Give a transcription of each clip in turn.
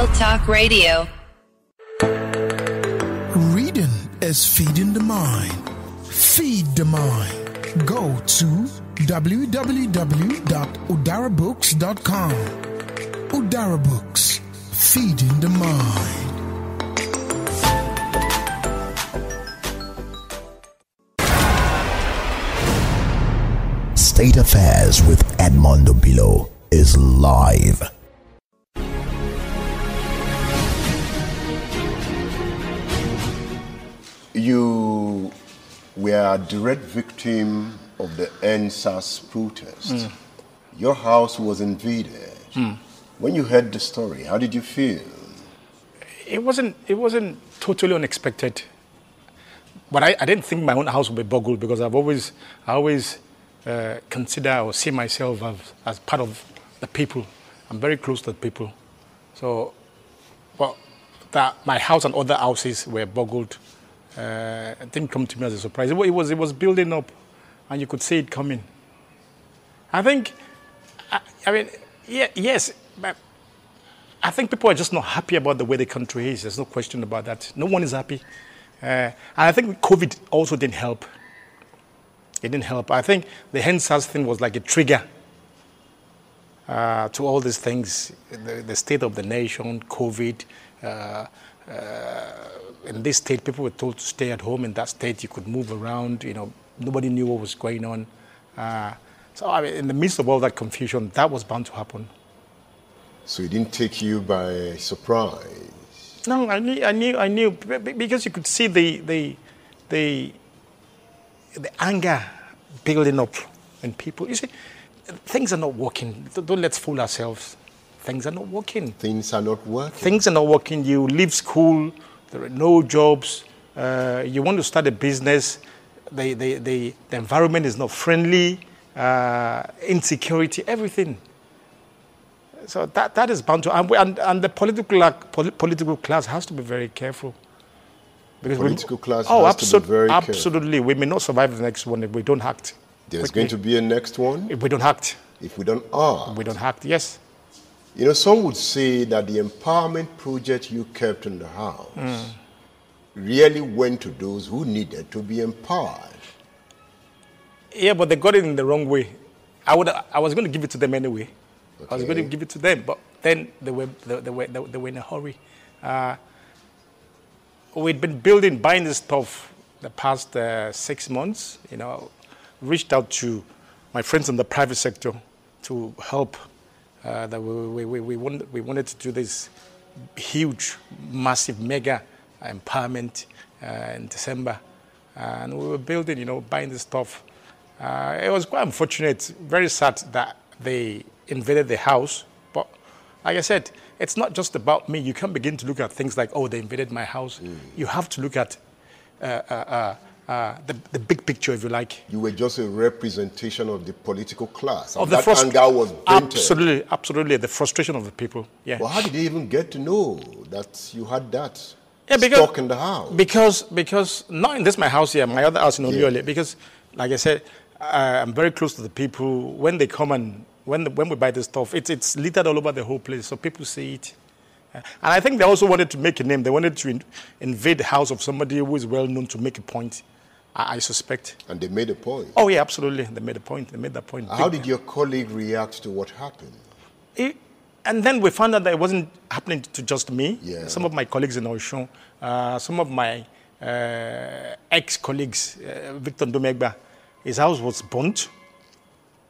Real Talk Radio. Reading is feeding the mind. Feed the mind. Go to www.udarabooks.com. Udara Books, feeding the mind. State Affairs with Edmondo Bilo is live. You were a direct victim of the NSAS protest. Your house was invaded. When you heard the story, how did you feel? It wasn't totally unexpected. But I didn't think my own house would be burgled because I always consider or see myself as part of the people. I'm very close to the people. So, well, that my house and other houses were burgled. It didn't come to me as a surprise. It was building up, and you could see it coming. I think, yes, but I think people are just not happy about the way the country is. There's no question about that. No one is happy. And I think COVID also didn't help. It didn't help. I think the NSAS thing was like a trigger to all these things, the state of the nation, COVID. In this state, people were told to stay at home. In that state, you could move around. You know, nobody knew what was going on. So, I mean, in the midst of all that confusion, that was bound to happen. So it didn't take you by surprise? No, I knew, because you could see the anger building up in people. You see, things are not working. Don't let's fool ourselves. Things are not working. Things are not working? Things are not working. You leave school, there are no jobs. You want to start a business, the environment is not friendly, insecurity, everything. So that is bound to, and the political class has to be very careful. Because political class has to be very careful. Absolutely. We may not survive the next one if we don't act. There's going to be a next one? If we don't act. If we don't act. If we don't act, yes. You know, some would say that the empowerment project you kept in the house really went to those who needed to be empowered. Yeah, but they got it in the wrong way. I was going to give it to them anyway. Okay. I was going to give it to them, but then they were in a hurry. We'd been buying this stuff the past 6 months. You know, reached out to my friends in the private sector to help. That we wanted to do this huge, massive, mega empowerment in December, and we were building, you know, buying this stuff. It was quite unfortunate, very sad that they invaded the house. But like I said, it's not just about me. You can't begin to look at things like, oh, they invaded my house. You have to look at the big picture, if you like. You were just a representation of the political class. And that anger was vented. Absolutely, the frustration of the people. Yeah. Well, how did they even get to know that you had that stock in the house? Because not in this my house here, my other house in Oluyole. Because, like I said, I'm very close to the people. When they come and when we buy this stuff, it's littered all over the whole place, so people see it. And I think they also wanted to make a name. They wanted to invade the house of somebody who is well known to make a point. I suspect. And they made a point? Oh, yeah, absolutely. They made a point. They made that point. How did your colleague react to what happened? And then we found out that it wasn't happening to just me. Yeah. Some of my colleagues in Oshun, some of my ex-colleagues, Victor Ndomegba, his house was burnt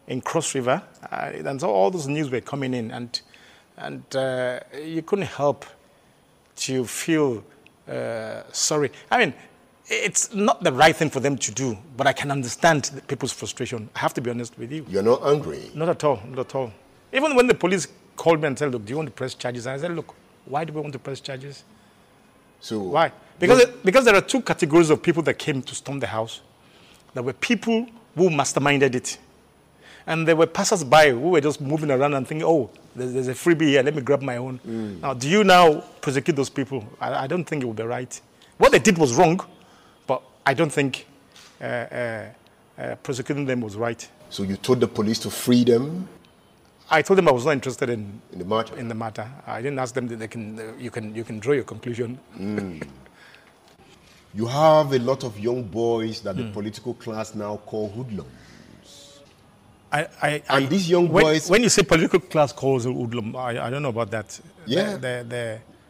in Cross River. And so all those news were coming in. And you couldn't help to feel sorry. I mean, it's not the right thing for them to do, but I can understand people's frustration. I have to be honest with you. You're not angry? Not at all, not at all. Even when the police called me and said, look, do you want to press charges? And I said, look, why do we want to press charges? So why? Because there are two categories of people that came to storm the house. There were people who masterminded it. And there were passers-by who were just moving around and thinking, oh, there's a freebie here, let me grab my own. Now, do you now prosecute those people? I don't think it would be right. What they did was wrong, but I don't think prosecuting them was right. So you told the police to free them? I told them I was not interested in the matter. In the matter, I didn't ask them that they can. You can draw your conclusion. You have a lot of young boys that the political class now call hoodlums. And these young boys... When you say political class calls hoodlum, I don't know about that. Yeah.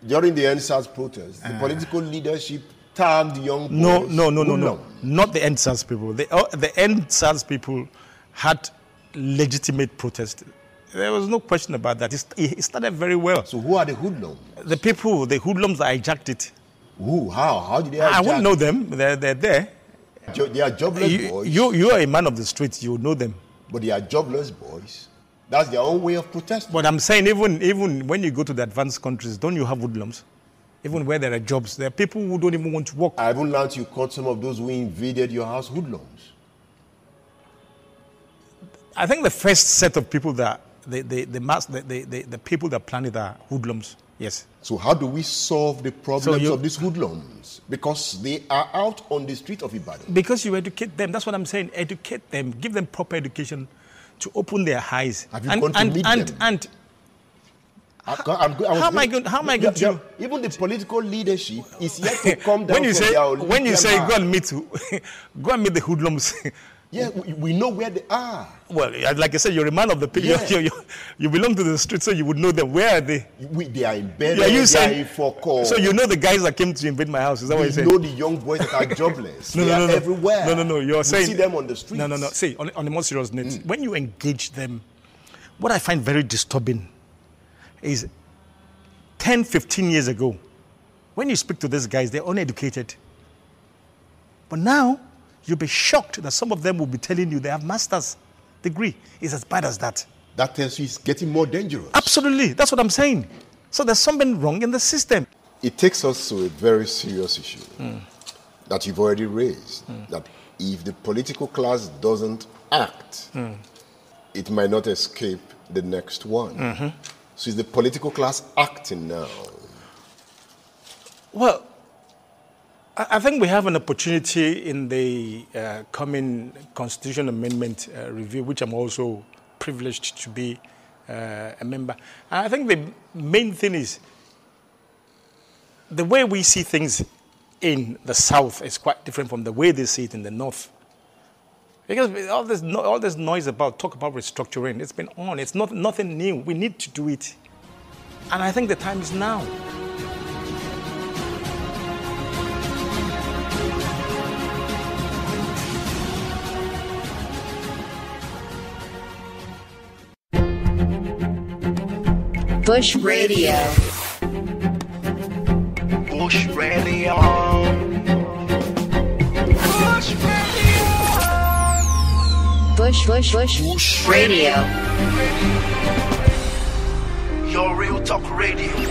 During the NSAS protests, the political leadership tagged young boys. No. Not the NSAS people. The NSAS people had legitimate protest. There was no question about that. It started very well. So who are the hoodlums? The hoodlums that hijacked it. Who? How? How did they hijack? I wouldn't know them. They're there. They are jobless boys. You are a man of the streets. You know them. But they are jobless boys. That's their own way of protesting. But I'm saying even when you go to the advanced countries, don't you have hoodlums? Even where there are jobs, there are people who don't even want to work. I haven't learned you caught some of those who invaded your house hoodlums. I think the first set of people that the people that planned it are hoodlums. Yes. So how do we solve the problems of these hoodlums? Because they are out on the street of Ibadan. Because you educate them. That's what I'm saying. Educate them. Give them proper education to open their eyes. Have you gone to meet them? How am I going to? Even the political leadership is yet to come down. When you say go and meet the hoodlums. Yeah, we know where they are. Well, like I said, you're a man of the people. Yeah. You belong to the street, so you would know them. Where are they? They are in bed. They are in Foko. So you know the guys that came to invade my house. Is that what you're saying? You know the young boys that are jobless. They are everywhere. No. You're saying see them on the streets. No. See, on a more serious note, when you engage them, what I find very disturbing is 10, 15 years ago, when you speak to these guys, they're uneducated. But now, you'll be shocked that some of them will be telling you they have master's degree. It's as bad as that. That tells you it's getting more dangerous. Absolutely. That's what I'm saying. So there's something wrong in the system. It takes us to a very serious issue that you've already raised, that if the political class doesn't act, it might not escape the next one. So is the political class acting now? Well, I think we have an opportunity in the coming Constitution Amendment review, which I'm also privileged to be a member. And I think the main thing is the way we see things in the South is quite different from the way they see it in the North. Because all this noise talk about restructuring, it's been on. It's nothing new. We need to do it. And I think the time is now. Bush Radio. Bush Radio. Bush Radio. Bush Radio. Your real talk radio.